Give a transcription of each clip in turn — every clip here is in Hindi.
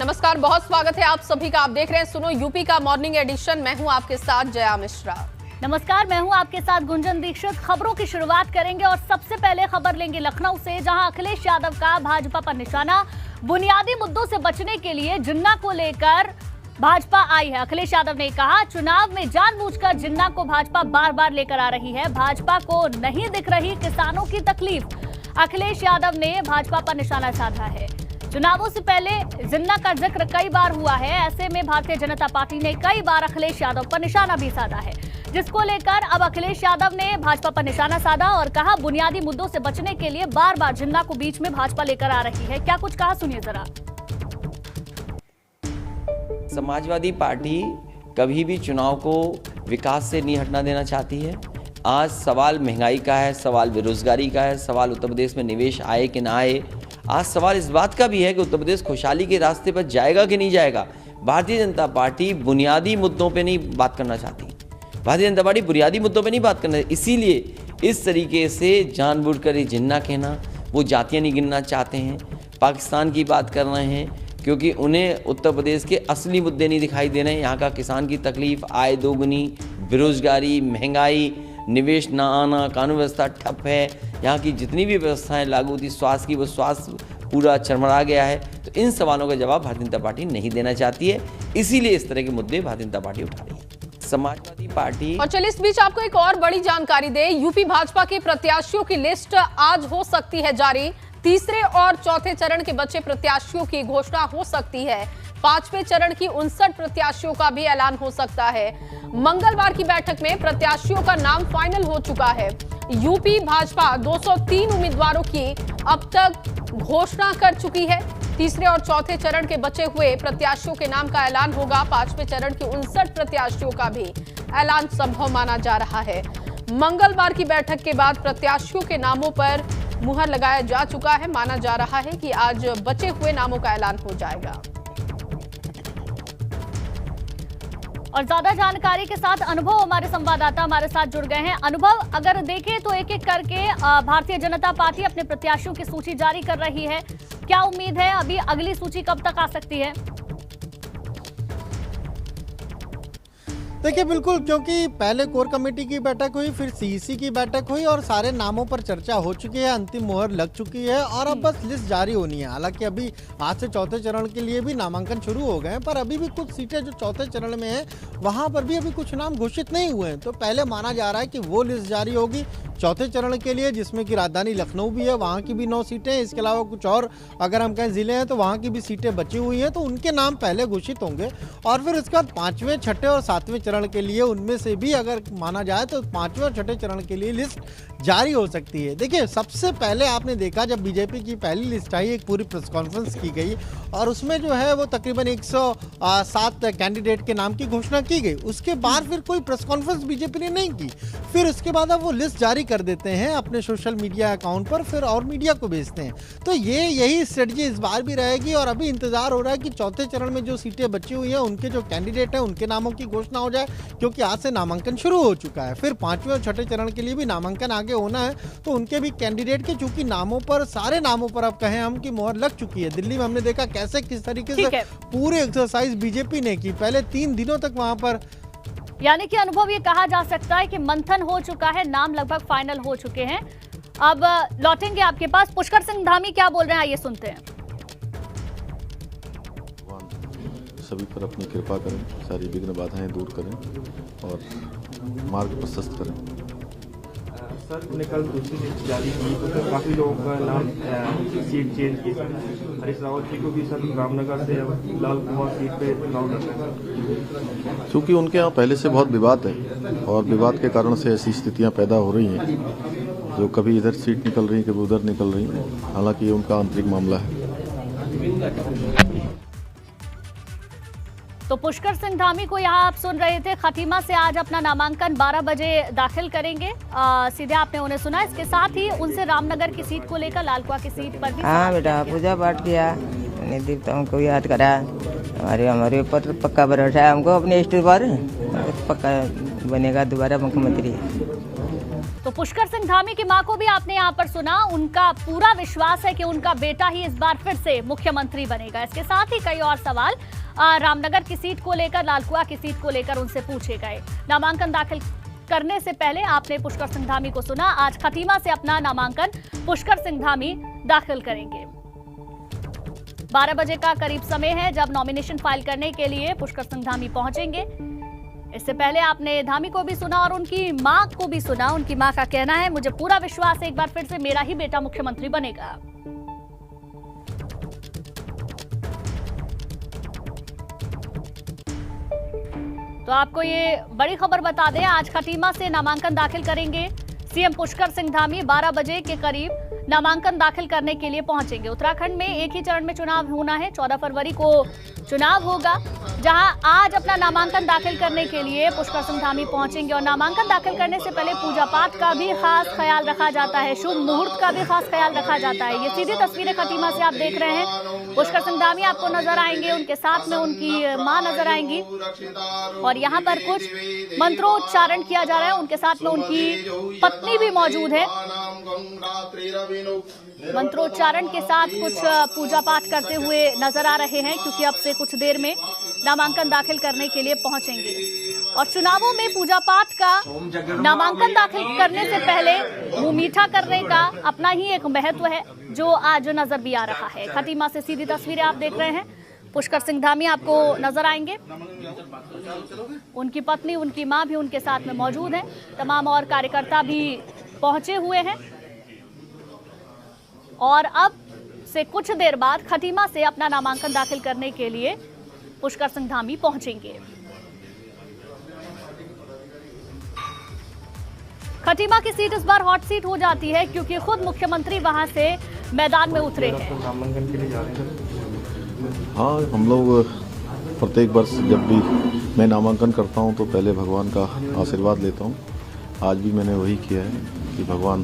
नमस्कार, बहुत स्वागत है आप सभी का। आप देख रहे हैं सुनो यूपी का मॉर्निंग एडिशन। मैं हूं आपके साथ जया मिश्रा। नमस्कार, मैं हूं आपके साथ गुंजन दीक्षित। खबरों की शुरुआत करेंगे और सबसे पहले खबर लेंगे लखनऊ से, जहां अखिलेश यादव का भाजपा पर निशाना। बुनियादी मुद्दों से बचने के लिए जिन्ना को लेकर भाजपा आई है। अखिलेश यादव ने कहा, चुनाव में जानबूझकर जिन्ना को भाजपा बार बार लेकर आ रही है। भाजपा को नहीं दिख रही किसानों की तकलीफ। अखिलेश यादव ने भाजपा पर निशाना साधा है। चुनावों से पहले जिन्ना का जिक्र कई बार हुआ है। ऐसे में भारतीय जनता पार्टी ने कई बार अखिलेश यादव पर निशाना भी साधा है, जिसको लेकर अब अखिलेश यादव ने भाजपा पर निशाना साधा और कहा, बुनियादी मुद्दों से बचने के लिए बार बार जिन्ना को बीच में भाजपा लेकर आ रही है। क्या कुछ कहा, सुनिए जरा। समाजवादी पार्टी कभी भी चुनाव को विकास से नहीं हटना देना चाहती है। आज सवाल महंगाई का है, सवाल बेरोजगारी का है, सवाल उत्तर प्रदेश में निवेश आए कि ना आए। आज सवाल इस बात का भी है कि उत्तर प्रदेश खुशहाली के रास्ते पर जाएगा कि नहीं जाएगा। भारतीय जनता पार्टी बुनियादी मुद्दों पे नहीं बात करना चाहती। भारतीय जनता पार्टी बुनियादी मुद्दों पे नहीं बात करना, इसीलिए इस तरीके से जानबूझकर ये जिन्ना कहना, वो जातियाँ नहीं गिनना चाहते हैं, पाकिस्तान की बात कर रहे हैं, क्योंकि उन्हें उत्तर प्रदेश के असली मुद्दे नहीं दिखाई दे रहे हैं। यहाँ का किसान की तकलीफ, आय दोगुनी, बेरोजगारी, महंगाई, निवेश ना आना, कानून व्यवस्था ठप है, यहाँ की जितनी भी व्यवस्थाएं लागू थी स्वास्थ्य की, वो स्वास्थ्य पूरा चरमरा गया है। तो इन सवालों का जवाब भारतीय जनता पार्टी नहीं देना चाहती है, इसीलिए इस तरह के मुद्दे भारतीय जनता पार्टी उठा रही है। समाजवादी पार्टी और चलिए इस बीच आपको एक और बड़ी जानकारी दे। यूपी भाजपा के प्रत्याशियों की लिस्ट आज हो सकती है जारी। तीसरे और चौथे चरण के बचे प्रत्याशियों की घोषणा हो सकती है। पांचवें चरण की 59 प्रत्याशियों का भी ऐलान हो सकता है। मंगलवार की बैठक में प्रत्याशियों का नाम फाइनल हो चुका है। यूपी भाजपा 203 उम्मीदवारों की अब तक घोषणा कर चुकी है। तीसरे और चौथे चरण के बचे हुए प्रत्याशियों के नाम का ऐलान होगा। पांचवें चरण की 59 प्रत्याशियों का भी ऐलान संभव माना जा रहा है। मंगलवार की बैठक के बाद प्रत्याशियों के नामों पर मुहर लगाया जा चुका है। माना जा रहा है कि आज बचे हुए नामों का ऐलान हो जाएगा। और ज्यादा जानकारी के साथ अनुभव हमारे संवाददाता हमारे साथ जुड़ गए हैं। अनुभव, अगर देखें तो एक एक करके भारतीय जनता पार्टी अपने प्रत्याशियों की सूची जारी कर रही है। क्या उम्मीद है, अभी अगली सूची कब तक आ सकती है? देखिए, बिल्कुल, क्योंकि पहले कोर कमेटी की बैठक हुई, फिर सीईसी की बैठक हुई और सारे नामों पर चर्चा हो चुकी है, अंतिम मुहर लग चुकी है और अब बस लिस्ट जारी होनी है। हालांकि अभी आज से चौथे चरण के लिए भी नामांकन शुरू हो गए हैं, पर अभी भी कुछ सीटें जो चौथे चरण में हैं वहां पर भी अभी कुछ नाम घोषित नहीं हुए हैं। तो पहले माना जा रहा है कि वो लिस्ट जारी होगी चौथे चरण के लिए, जिसमें कि राजधानी लखनऊ भी है, वहाँ की भी 9 सीटें, इसके अलावा कुछ और अगर हम कहें जिले हैं तो वहाँ की भी सीटें बची हुई हैं, तो उनके नाम पहले घोषित होंगे और फिर उसके बाद 5वें, 6ठे और 7वें चरण के लिए उनमें से भी अगर माना जाए तो 5वें और 6ठे चरण के लिए लिस्ट जारी हो सकती है। देखिए, सबसे पहले आपने देखा जब बीजेपी की पहली लिस्ट आई, एक पूरी प्रेस कॉन्फ्रेंस की गई और उसमें जो है वो तकरीबन 107 कैंडिडेट के नाम की घोषणा की गई। उसके बाद फिर कोई प्रेस कॉन्फ्रेंस बीजेपी ने नहीं की। फिर उसके बाद अब वो लिस्ट जारी कर देते हैं अपने सोशल मीडिया अकाउंट पर, फिर और मीडिया को भेजते हैं। तो यही स्ट्रेटजी इस बार भी रहेगी और अभी इंतजार हो रहा है कि चौथे चरण में जो सीटें बची हुई हैं उनके जो कैंडिडेट हैं उनके नामों की घोषणा हो जाए, क्योंकि आज से नामांकन शुरू हो चुका है। फिर 5वें और 6ठे चरण के लिए भी नामांकन आगे होना है, तो उनके भी कैंडिडेट के चूंकि नामों पर, सारे नामों पर अब कहें हम की मुहर लग चुकी है। दिल्ली में हमने देखा कैसे किस तरीके से पूरे एक्सरसाइज बीजेपी ने की, पहले 3 दिनों तक वहां पर। यानी कि अनुभव ये कहा जा सकता है कि मंथन हो चुका है, नाम लगभग फाइनल हो चुके हैं। अब लौटेंगे आपके पास। पुष्कर सिंह धामी क्या बोल रहे हैं, आइए सुनते हैं। सभी पर अपनी कृपा करें, सारी विघ्न बाधाएं दूर करें और मार्ग प्रशस्त करें। सर ने कल दूसरी लिस्ट जारी की तो काफ़ी लोगों का नाम सीट चेंज की। हरीश रावत जी को भी सर रामनगर से लाल कुमार सीट पे चुनाव लड़ रहे हैं। चूँकि उनके यहाँ पहले से बहुत विवाद है और विवाद के कारण से ऐसी स्थितियाँ पैदा हो रही हैं, जो कभी इधर सीट निकल रही कभी उधर निकल रही हैं। हालांकि ये उनका आंतरिक मामला है। तो पुष्कर सिंह धामी को यहाँ आप सुन रहे थे। खटीमा से आज अपना नामांकन 12 बजे दाखिल करेंगे, सीधे आपने उन्हें सुना। इसके साथ ही उनसे रामनगर की सीट को लेकर, लालकुआ की सीट पर भी। हाँ बेटा, पूजा पाठ किया, दीपता हमको याद करा। हमारे ऊपर पक्का भरोसा है हमको, अपने स्टेट पर पक्का बनेगा दोबारा मुख्यमंत्री। तो पुष्कर सिंह धामी की मां को भी आपने यहां पर सुना। उनका पूरा विश्वास है कि उनका बेटा ही इस बार फिर से मुख्यमंत्री बनेगा। इसके साथ ही कई और सवाल रामनगर की सीट को लेकर, लालकुआं की सीट को लेकर उनसे पूछे गए। नामांकन दाखिल करने से पहले आपने पुष्कर सिंह धामी को सुना। आज खटीमा से अपना नामांकन पुष्कर सिंह धामी दाखिल करेंगे। 12 बजे का करीब समय है जब नॉमिनेशन फाइल करने के लिए पुष्कर सिंह धामी पहुंचेंगे। इससे पहले आपने धामी को भी सुना और उनकी मां को भी सुना। उनकी मां का कहना है, मुझे पूरा विश्वास है एक बार फिर से मेरा ही बेटा मुख्यमंत्री बनेगा। तो आपको ये बड़ी खबर बता दें, आज खटीमा से नामांकन दाखिल करेंगे सीएम पुष्कर सिंह धामी। 12 बजे के करीब नामांकन दाखिल करने के लिए पहुंचेंगे। उत्तराखंड में एक ही चरण में चुनाव होना है। 14 फरवरी को चुनाव होगा, जहां आज अपना नामांकन दाखिल करने के लिए पुष्कर सिंह धामी पहुंचेंगे। और नामांकन दाखिल करने से पहले पूजा पाठ का भी खास ख्याल रखा जाता है, शुभ मुहूर्त का भी खास ख्याल रखा जाता है। ये सीधी तस्वीरें खटीमा से आप देख रहे हैं। पुष्कर सिंह धामी आपको नजर आएंगे, उनके साथ में उनकी मां नजर आएंगी और यहाँ पर कुछ मंत्रोच्चारण किया जा रहा है। उनके साथ में उनकी पत्नी भी मौजूद है। मंत्रोच्चारण के साथ कुछ पूजा पाठ करते हुए नजर आ रहे हैं, क्योंकि अब से कुछ देर में नामांकन दाखिल करने के लिए पहुंचेंगे। और चुनावों में पूजा पाठ का नामांकन दाखिल करने से पहले मुंह मीठा करने का अपना ही एक महत्व है, जो आज नजर भी आ रहा है। खटीमा से सीधी तस्वीरें आप देख रहे हैं। पुष्कर सिंह धामी आपको नजर आएंगे, उनकी पत्नी, उनकी मां भी उनके साथ में मौजूद हैं। तमाम और कार्यकर्ता भी पहुंचे हुए हैं और अब से कुछ देर बाद खटीमा से अपना नामांकन दाखिल करने के लिए पुष्कर सिंह धामी पहुंचेंगे। खटीमा की सीट इस बार हॉट सीट हो जाती है, क्योंकि खुद मुख्यमंत्री वहां से मैदान में उतरे हैं। नामांकन के लिए जा रहे हैं। हाँ, हम लोग प्रत्येक वर्ष जब भी मैं नामांकन करता हूँ तो पहले भगवान का आशीर्वाद लेता हूँ। आज भी मैंने वही किया है कि भगवान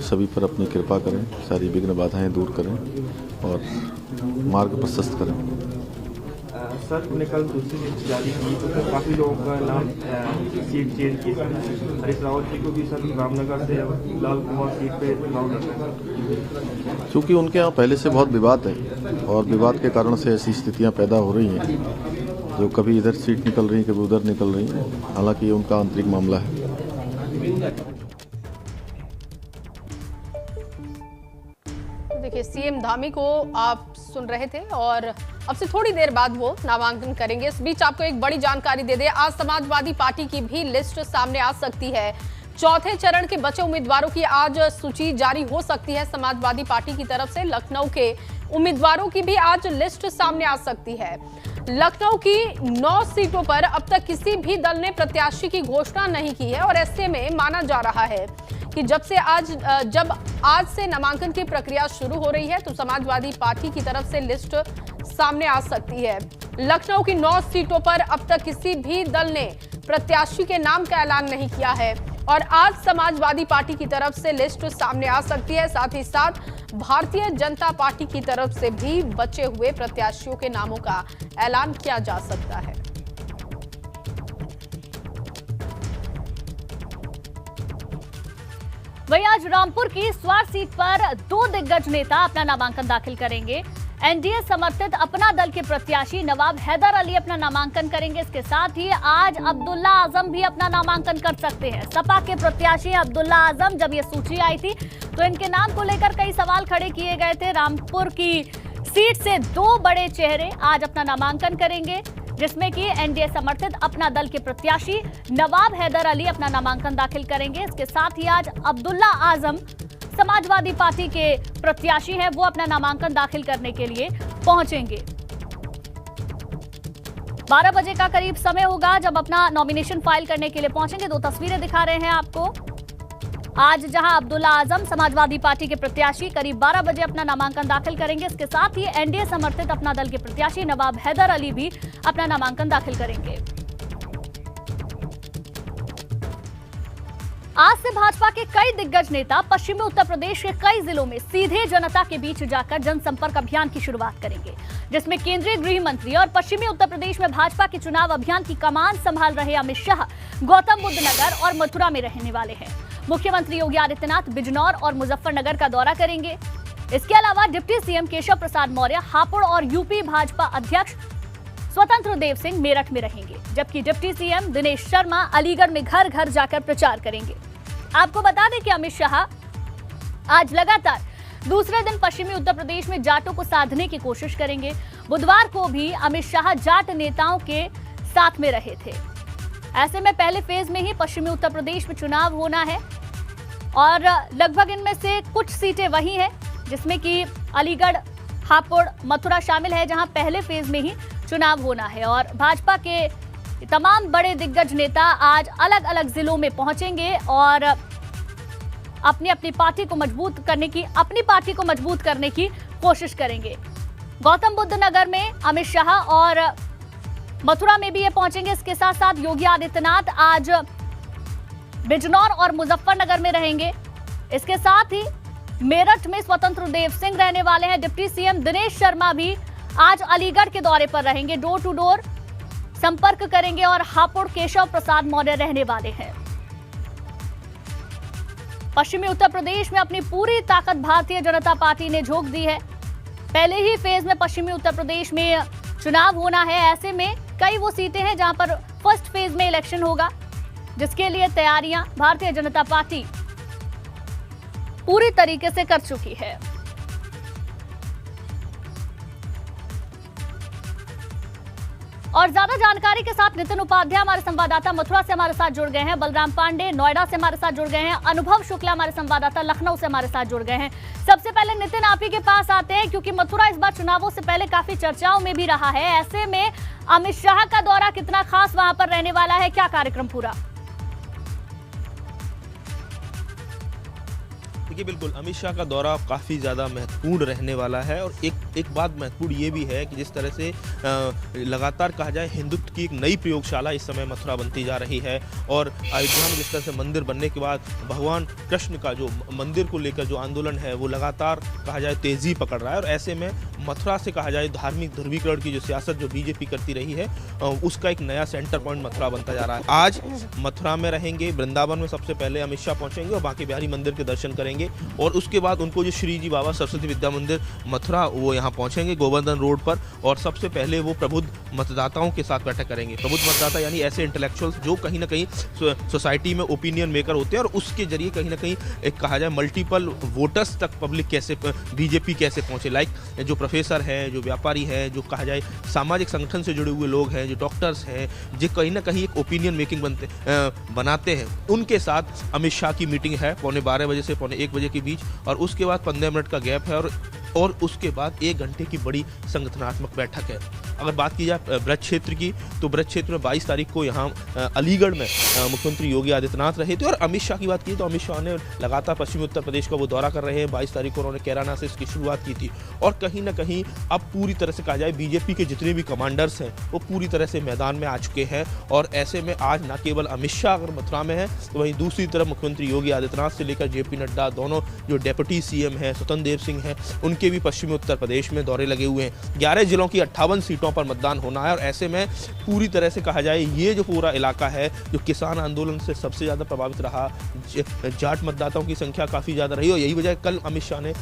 सभी पर अपनी कृपा करें, सारी विघ्न बाधाएं दूर करें और मार्ग प्रशस्त करें। सर ने कल दूसरी सीट जारी की तो सर काफ़ी लोगों का नाम सीट चेंज की। सर हरीश रावत जी को भी सर रामनगर से लालकुआं सीट पे चुनाव लड़ रहे हैं। चूँकि उनके यहाँ पहले से बहुत विवाद है और विवाद के कारण से ऐसी स्थितियाँ पैदा हो रही हैं, जो कभी इधर सीट निकल रही, कभी उधर निकल रही हैं। हालांकि ये उनका आंतरिक मामला है। देखिए, सीएम धामी को आप सुन रहे थे और अब से थोड़ी देर बाद वो नामांकन करेंगे। इस बीच आपको एक बड़ी जानकारी दे दें, आज समाजवादी पार्टी की भी लिस्ट सामने आ सकती है। चौथे चरण के बचे उम्मीदवारों की आज सूची जारी हो सकती है समाजवादी पार्टी की तरफ से। लखनऊ के उम्मीदवारों की भी आज लिस्ट सामने आ सकती है। लखनऊ की 9 सीटों पर अब तक किसी भी दल ने प्रत्याशी की घोषणा नहीं की है और ऐसे में माना जा रहा है कि जब आज से नामांकन की प्रक्रिया शुरू हो रही है तो समाजवादी पार्टी की तरफ से लिस्ट सामने आ सकती है। लखनऊ की 9 सीटों पर अब तक किसी भी दल ने प्रत्याशी के नाम का ऐलान नहीं किया है और आज समाजवादी पार्टी की तरफ से लिस्ट सामने आ सकती है। साथ ही साथ भारतीय जनता पार्टी की तरफ से भी बचे हुए प्रत्याशियों के नामों का ऐलान किया जा सकता है। वहीं आज रामपुर की स्वार सीट पर 2 दिग्गज नेता अपना नामांकन दाखिल करेंगे। एनडीए समर्थित अपना दल के प्रत्याशी नवाब हैदर अली अपना नामांकन करेंगे। इसके साथ ही आज अब्दुल्ला आजम भी अपना नामांकन कर सकते हैं। सपा के प्रत्याशी अब्दुल्ला आजम, जब ये सूची आई थी तो इनके नाम को लेकर कई सवाल खड़े किए गए थे। रामपुर की सीट से 2 बड़े चेहरे आज अपना नामांकन करेंगे, जिसमें कि एनडीए समर्थित अपना दल के प्रत्याशी नवाब हैदर अली अपना नामांकन दाखिल करेंगे। इसके साथ ही आज अब्दुल्ला आजम समाजवादी पार्टी के प्रत्याशी हैं, वो अपना नामांकन दाखिल करने के लिए पहुंचेंगे। 12 बजे का करीब समय होगा जब अपना नॉमिनेशन फाइल करने के लिए पहुंचेंगे। 2 तस्वीरें दिखा रहे हैं आपको। आज जहां अब्दुल्ला आजम समाजवादी पार्टी के प्रत्याशी करीब 12 बजे अपना नामांकन दाखिल करेंगे, इसके साथ ही एनडीए समर्थित अपना दल के प्रत्याशी नवाब हैदर अली भी अपना नामांकन दाखिल करेंगे। आज से भाजपा के कई दिग्गज नेता पश्चिमी उत्तर प्रदेश के कई जिलों में सीधे जनता के बीच जाकर जनसंपर्क अभियान की शुरुआत करेंगे, जिसमें केंद्रीय गृह मंत्री और पश्चिमी उत्तर प्रदेश में भाजपा के चुनाव अभियान की कमान संभाल रहे अमित शाह गौतम बुद्ध नगर और मथुरा में रहने वाले हैं। मुख्यमंत्री योगी आदित्यनाथ बिजनौर और मुजफ्फरनगर का दौरा करेंगे। इसके अलावा डिप्टी सीएम केशव प्रसाद मौर्य हापुड़ और यूपी भाजपा अध्यक्ष स्वतंत्र देव सिंह मेरठ में रहेंगे, जबकि डिप्टी सीएम दिनेश शर्मा अलीगढ़ में घर घर जाकर प्रचार करेंगे। आपको बता दें कि अमित शाह आज लगातार दूसरे दिन पश्चिमी उत्तर प्रदेश में जाटों को साधने की कोशिश करेंगे। बुधवार को भी अमित शाह जाट नेताओं के साथ में रहे थे। ऐसे में पहले फेज में ही पश्चिमी उत्तर प्रदेश में चुनाव होना है और लगभग इनमें से कुछ सीटें वही हैं जिसमें कि अलीगढ़, हापुड़, मथुरा शामिल है, जहां पहले फेज में ही चुनाव होना है। और भाजपा के तमाम बड़े दिग्गज नेता आज अलग अलग जिलों में पहुंचेंगे और अपनी पार्टी को मजबूत करने की कोशिश करेंगे। गौतम बुद्ध नगर में अमित शाह और मथुरा में भी ये पहुंचेंगे। इसके साथ साथ योगी आदित्यनाथ आज बिजनौर और मुजफ्फरनगर में रहेंगे। इसके साथ ही मेरठ में स्वतंत्र देव सिंह रहने वाले हैं। डिप्टी सीएम दिनेश शर्मा भी आज अलीगढ़ के दौरे पर रहेंगे, डोर टू डोर संपर्क करेंगे और हापुड़ केशव प्रसाद मौर्य रहने वाले हैं। पश्चिमी उत्तर प्रदेश में अपनी पूरी ताकत भारतीय जनता पार्टी ने झोंक दी है। पहले ही फेज में पश्चिमी उत्तर प्रदेश में चुनाव होना है। ऐसे में कई वो सीटें हैं जहां पर फर्स्ट फेज में इलेक्शन होगा, जिसके लिए तैयारियां भारतीय जनता पार्टी पूरी तरीके से कर चुकी है। और ज्यादा जानकारी के साथ नितिन उपाध्याय हमारे संवाददाता मथुरा से हमारे साथ जुड़ गए हैं, बलराम पांडे नोएडा से हमारे साथ जुड़ गए हैं, अनुभव शुक्ला हमारे संवाददाता लखनऊ से हमारे साथ जुड़ गए हैं। सबसे पहले नितिन, आप ही के पास आते हैं क्योंकि मथुरा इस बार चुनावों से पहले काफी चर्चाओं में भी रहा है। ऐसे में अमित शाह का दौरा कितना खास वहां पर रहने वाला है, क्या कार्यक्रम पूरा? देखिए, बिल्कुल अमित शाह का दौरा काफ़ी ज़्यादा महत्वपूर्ण रहने वाला है और एक बात महत्वपूर्ण ये भी है कि जिस तरह से लगातार कहा जाए हिंदुत्व की एक नई प्रयोगशाला इस समय मथुरा बनती जा रही है और अयोध्या में जिस तरह से मंदिर बनने के बाद भगवान कृष्ण का जो मंदिर को लेकर जो आंदोलन है वो लगातार कहा जाए तेज़ी पकड़ रहा है और ऐसे में मथुरा से कहा जाए धार्मिक ध्रुवीकरण की जो सियासत जो बीजेपी करती रही है उसका एक नया सेंटर पॉइंट मथुरा बनता जा रहा है। आज मथुरा में रहेंगे, वृंदावन में सबसे पहले अमित शाह पहुंचेंगे और बांके बिहारी मंदिर के दर्शन करेंगे और उसके बाद उनको जो श्री जी बाबा सरस्वती विद्या मंदिर मथुरा वो यहाँ पहुंचेंगे गोवर्धन रोड पर और सबसे पहले वो प्रबुद्ध मतदाताओं के साथ बैठक करेंगे। प्रबुद्ध मतदाता यानी ऐसे इंटेलेक्चुअल्स जो कहीं ना कहीं सोसाइटी में ओपिनियन मेकर होते हैं और उसके जरिए कहीं ना कहीं एक कहा जाए मल्टीपल वोटर्स तक पब्लिक कैसे बीजेपी कैसे पहुंचे। लाइक जो प्रोफेसर हैं, जो व्यापारी हैं, जो कहा जाए सामाजिक संगठन से जुड़े हुए लोग हैं, जो डॉक्टर्स हैं, जो कहीं ना कहीं एक ओपिनियन मेकिंग बनाते हैं, उनके साथ अमित शाह की मीटिंग है 12:15 बजे से 1:15 बजे के बीच और उसके बाद 15 मिनट का गैप है और उसके बाद 1 घंटे की बड़ी संगठनात्मक बैठक है। अगर बात की जाए ब्रज क्षेत्र की तो ब्रज क्षेत्र में 22 तारीख को यहाँ अलीगढ़ में मुख्यमंत्री योगी आदित्यनाथ रहे थे और अमित शाह की बात की तो अमित शाह ने लगातार पश्चिमी उत्तर प्रदेश का वो दौरा कर रहे हैं। 22 तारीख को उन्होंने कैराना से इसकी शुरुआत की थी और कहीं ना कहीं अब पूरी तरह से कहा जाए बीजेपी के जितने भी कमांडर्स हैं वो पूरी तरह से मैदान में आ चुके हैं और ऐसे में आज न केवल अमित शाह अगर मथुरा में है तो वहीं दूसरी तरफ मुख्यमंत्री योगी आदित्यनाथ से लेकर जेपी नड्डा दोनों जो डेप्यूटी सीएम हैं स्वतंत्र देव सिंह हैं उनके भी पश्चिमी उत्तर प्रदेश में दौरे लगे हुए हैं। 11 जिलों की 58 सीटों पर मतदान होना है और ऐसे में पूरी तरह से कहा जाए ये जो पूरा इलाका है जो किसान आंदोलन से सबसे ज़्यादा प्रभावित रहा, जाट मतदाताओं की संख्या काफ़ी ज़्यादा रही और यही वजह कल अमित शाह ने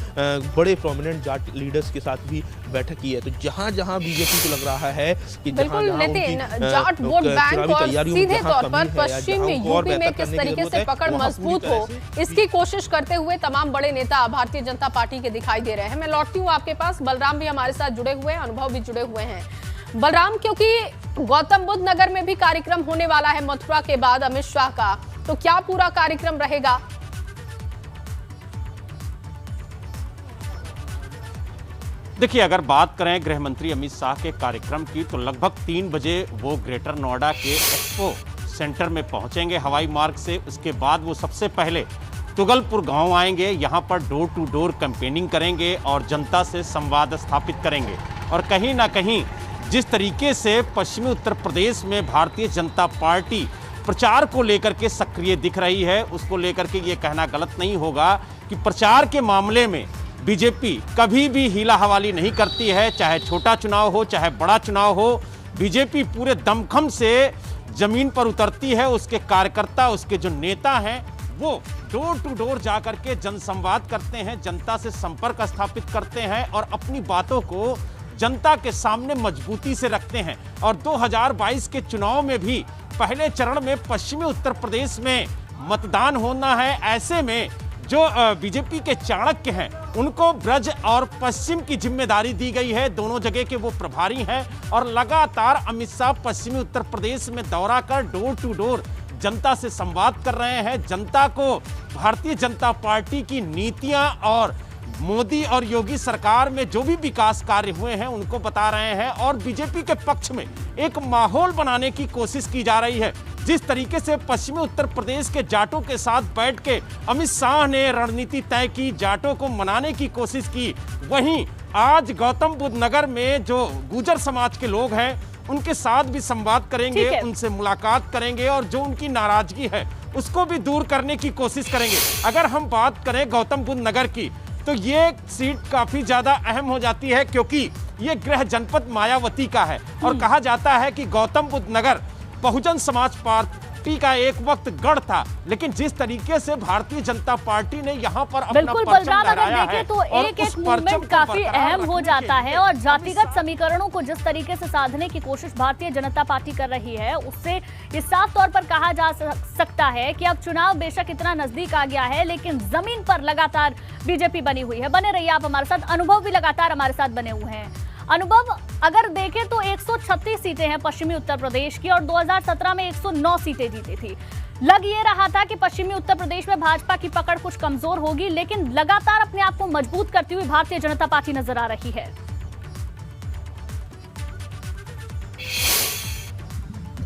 बड़े प्रोमिनेंट जाट लीडर्स के साथ भी बैठक की है। तो जहाँ जहाँ बीजेपी को लग रहा है कि बिल्कुल नितिन, जाट वोट बैंक और सीधे तौर पर पश्चिम यूपी में किस तरीके से पकड़ मजबूत हो इसकी कोशिश करते हुए तमाम बड़े नेता भारतीय जनता पार्टी के दिखाई दे रहे हैं। मैं लौटती हूँ आपके पास, बलराम भी हमारे साथ जुड़े हुए हैं, अनुभव भी जुड़े हुए हैं। बलराम, क्योंकि गौतम बुद्ध नगर में भी कार्यक्रम होने वाला है मथुरा के बाद अमित शाह का, तो क्या पूरा कार्यक्रम रहेगा? देखिए, अगर बात करें गृह मंत्री अमित शाह के कार्यक्रम की तो लगभग 3 बजे वो ग्रेटर नोएडा के एक्सपो सेंटर में पहुंचेंगे हवाई मार्ग से। उसके बाद वो सबसे पहले तुगलपुर गांव आएंगे, यहां पर डोर टू डोर कैंपेनिंग करेंगे और जनता से संवाद स्थापित करेंगे। और कहीं ना कहीं जिस तरीके से पश्चिमी उत्तर प्रदेश में भारतीय जनता पार्टी प्रचार को लेकर के सक्रिय दिख रही है, उसको लेकर के ये कहना गलत नहीं होगा कि प्रचार के मामले में बीजेपी कभी भी हीला हवाली नहीं करती है। चाहे छोटा चुनाव हो, चाहे बड़ा चुनाव हो, बीजेपी पूरे दमखम से जमीन पर उतरती है। उसके कार्यकर्ता, उसके जो नेता हैं वो डोर टू डोर जाकर के जनसंवाद करते हैं, जनता से संपर्क स्थापित करते हैं और अपनी बातों को जनता के सामने मजबूती से रखते हैं। और 2022 के चुनाव में भी पहले चरण में पश्चिमी उत्तर प्रदेश में मतदान होना है। ऐसे में जो बीजेपी के चाणक्य हैं उनको ब्रज और पश्चिम की जिम्मेदारी दी गई है। दोनों जगह के वो प्रभारी हैं और लगातार अमित शाह पश्चिमी उत्तर प्रदेश में दौरा कर डोर टू डोर जनता से संवाद कर रहे हैं। जनता को भारतीय जनता पार्टी की नीतियां और मोदी और योगी सरकार में जो भी विकास कार्य हुए हैं उनको बता रहे हैं और बीजेपी के पक्ष में एक माहौल बनाने की कोशिश की जा रही है। जिस तरीके से पश्चिमी उत्तर प्रदेश के जाटों के साथ बैठ के अमित शाह ने रणनीति तय की, जाटों को मनाने की कोशिश की, वहीं आज गौतम बुद्ध नगर में जो गुर्जर समाज के लोग हैं उनके साथ भी संवाद करेंगे, उनसे मुलाकात करेंगे और जो उनकी नाराजगी है उसको भी दूर करने की कोशिश करेंगे। अगर हम बात करें गौतम बुद्ध नगर की तो ये सीट काफी ज्यादा अहम हो जाती है क्योंकि ये गृह जनपद मायावती का है और कहा जाता है कि गौतम बुद्ध नगर बहुजन समाज पार्टी का एक वक्त गढ़ था, लेकिन जिस तरीके से भारतीय जनता पार्टी ने यहाँ पर अपना बिल्कुल परचम बलराम, अगर लहराया देखें है तो और एक उस एक परचम मूवमेंट को काफी बरकरार अहम हो रखने जाता के है और लिए जातिगत समीकरणों को जिस तरीके से साधने की कोशिश भारतीय जनता पार्टी कर रही है उससे ये साफ तौर पर कहा जा सकता है कि अब चुनाव बेशक इतना नजदीक आ गया है लेकिन जमीन पर लगातार बीजेपी बनी हुई है। बने रहिए आप हमारे साथ, अनुभव भी लगातार हमारे साथ बने हुए हैं। अनुभव, अगर देखें तो 136 सीटें हैं पश्चिमी उत्तर प्रदेश की और 2017 में 109 सीटें जीती थी। लग ये रहा था कि पश्चिमी उत्तर प्रदेश में भाजपा की पकड़ कुछ कमजोर होगी, लेकिन लगातार अपने आप को मजबूत करती हुई भारतीय जनता पार्टी नजर आ रही है।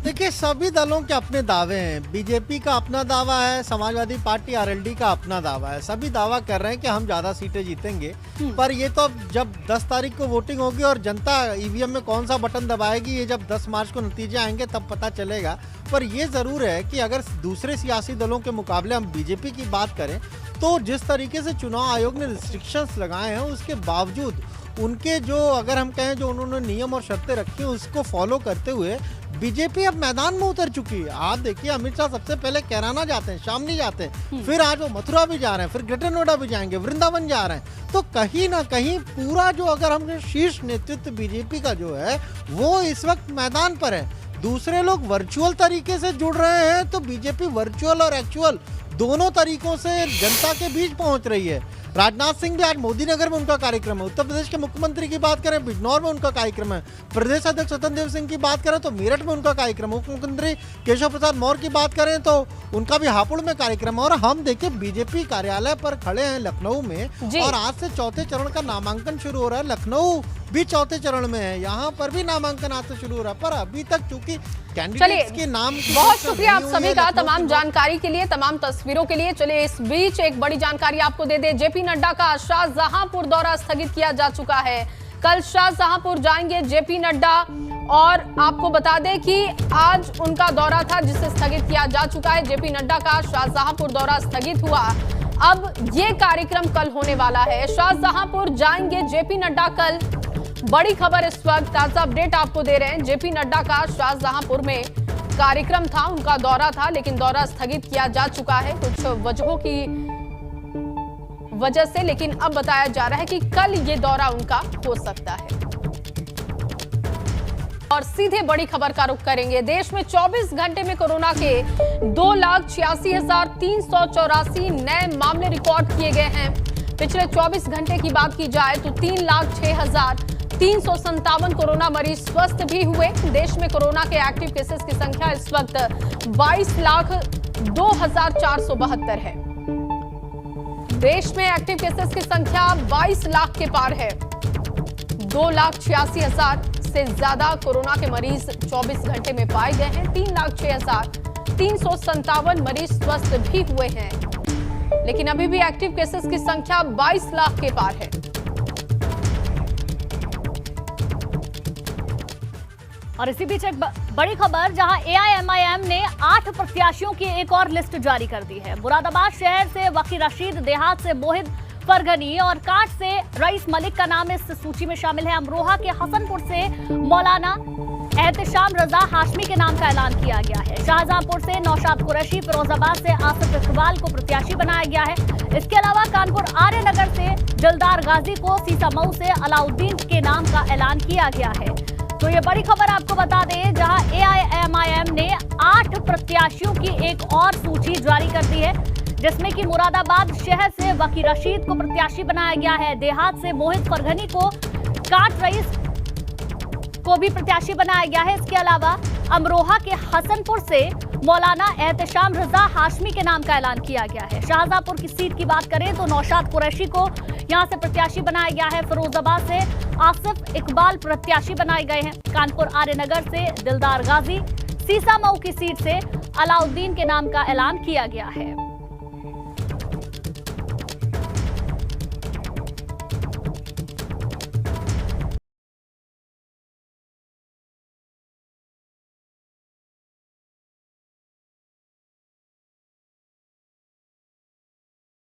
देखिए, सभी दलों के अपने दावे हैं। बीजेपी का अपना दावा है, समाजवादी पार्टी आरएलडी का अपना दावा है। सभी दावा कर रहे हैं कि हम ज्यादा सीटें जीतेंगे, पर ये तो जब 10 तारीख को वोटिंग होगी और जनता ईवीएम में कौन सा बटन दबाएगी, ये जब 10 मार्च को नतीजे आएंगे तब पता चलेगा। पर ये जरूर है कि अगर दूसरे सियासी दलों के मुकाबले हम बीजेपी की बात करें तो जिस तरीके से चुनाव आयोग ने रिस्ट्रिक्शंस लगाए हैं उसके बावजूद उनके जो, अगर हम कहें, जो उन्होंने नियम और शर्तें रखी हैं उसको फॉलो करते हुए बीजेपी अब मैदान में उतर चुकी है। आप देखिए, अमित शाह सबसे पहले कैराना जाते हैं, शामली जाते हैं, फिर आज वो मथुरा भी जा रहे हैं, फिर ग्रेटर नोएडा भी जाएंगे, वृंदावन जा रहे हैं। तो कहीं ना कहीं पूरा जो, अगर हम शीर्ष नेतृत्व बीजेपी का जो है वो इस वक्त मैदान पर है। दूसरे लोग वर्चुअल तरीके से जुड़ रहे हैं तो बीजेपी वर्चुअल और एक्चुअल दोनों तरीकों से जनता के बीच पहुंच रही है। राजनाथ सिंह भी आज मोदी नगर में उनका कार्यक्रम है। उत्तर प्रदेश के मुख्यमंत्री की बात करें, बिजनौर में उनका कार्यक्रम है। प्रदेश अध्यक्ष स्वतंत्र देव सिंह की बात करें तो मेरठ में उनका कार्यक्रम है। उप मुख्यमंत्री केशव प्रसाद मौर्य की बात करें तो उनका भी हापुड़ में कार्यक्रम है। और हम देखिए, बीजेपी कार्यालय पर खड़े हैं लखनऊ में और आज से चौथे चरण का नामांकन शुरू हो रहा है। लखनऊ भी चौथे चरण में है, यहाँ पर भी नामांकन आज से शुरू हो रहा है। पर अभी तक चूंकि कैंडिडेट्स के नाम, बहुत शुक्रिया आप सभी का तमाम जानकारी के लिए, तमाम तस्वीरों के लिए। चलिए, इस बीच एक बड़ी जानकारी आपको दे दे। जेपी नड्डा का शाहजहांपुर दौरा स्थगित किया जा चुका है। कल शाहजहांपुर जाएंगे जेपी नड्डा और आपको बता दें कि आज उनका दौरा था जिसे स्थगित किया जा चुका है। जेपी नड्डा का शाहजहांपुर दौरा स्थगित हुआ, अब ये कार्यक्रम कल होने वाला है। शाहजहांपुर जाएंगे जेपी नड्डा कल। बड़ी खबर इस वक्त, ताजा अपडेट आपको दे रहे हैं। जेपी नड्डा का शाहजहांपुर में कार्यक्रम था, उनका दौरा था, लेकिन दौरा स्थगित किया जा चुका है कुछ वजहों की वजह से। लेकिन अब बताया जा रहा है कि कल ये दौरा उनका हो सकता है। और सीधे बड़ी खबर का रुख करेंगे। देश में 24 घंटे में कोरोना के 2,86,384 नए मामले रिकॉर्ड किए गए हैं। पिछले 24 घंटे की बात की जाए तो 3,06,357 कोरोना मरीज स्वस्थ भी हुए। देश में कोरोना के एक्टिव केसेस की संख्या इस वक्त 22,02,472 है। देश में एक्टिव केसेस की संख्या 22 लाख के पार है। 2,86,000 से ज्यादा कोरोना के मरीज 24 घंटे में पाए गए हैं। 3,06,357 मरीज स्वस्थ भी हुए हैं, लेकिन अभी भी एक्टिव केसेस की संख्या 22 लाख के पार है। और इसी बीच एक बड़ी खबर, जहां एआईएमआईएम ने 8 प्रत्याशियों की एक और लिस्ट जारी कर दी है। मुरादाबाद शहर से वकील रशीद, देहात से मोहित फरगनी और काट से रईस मलिक का नाम इस सूची में शामिल है। अमरोहा के हसनपुर से मौलाना एहतशाम रजा हाशमी के नाम का ऐलान किया गया है। शाहजहांपुर से नौशाद कुरैशी, फिरोजाबाद से आसिफ इकबाल को प्रत्याशी बनाया गया है। इसके अलावा कानपुर आर्यनगर से दिलदार गाजी को, सीसामऊ से अलाउद्दीन के नाम का ऐलान किया गया है। तो ये बड़ी खबर आपको बता दें, जहां AIMIM ने 8 प्रत्याशियों की एक और सूची जारी कर दी है, जिसमें कि मुरादाबाद शहर से वकील रशीद को प्रत्याशी बनाया गया है। देहात से मोहित फरगनी को, काट रईस को भी प्रत्याशी बनाया गया है। इसके अलावा अमरोहा के हसनपुर से मौलाना एहतशाम रजा हाशमी के नाम का ऐलान किया गया है। शाहजहांपुर की सीट की बात करें तो नौशाद कुरैशी को यहां से प्रत्याशी बनाया गया है। फिरोजाबाद से आसिफ इकबाल प्रत्याशी बनाए गए हैं। कानपुर आर्यनगर से दिलदार गाजी, सीसामऊ की सीट से अलाउद्दीन के नाम का ऐलान किया गया है।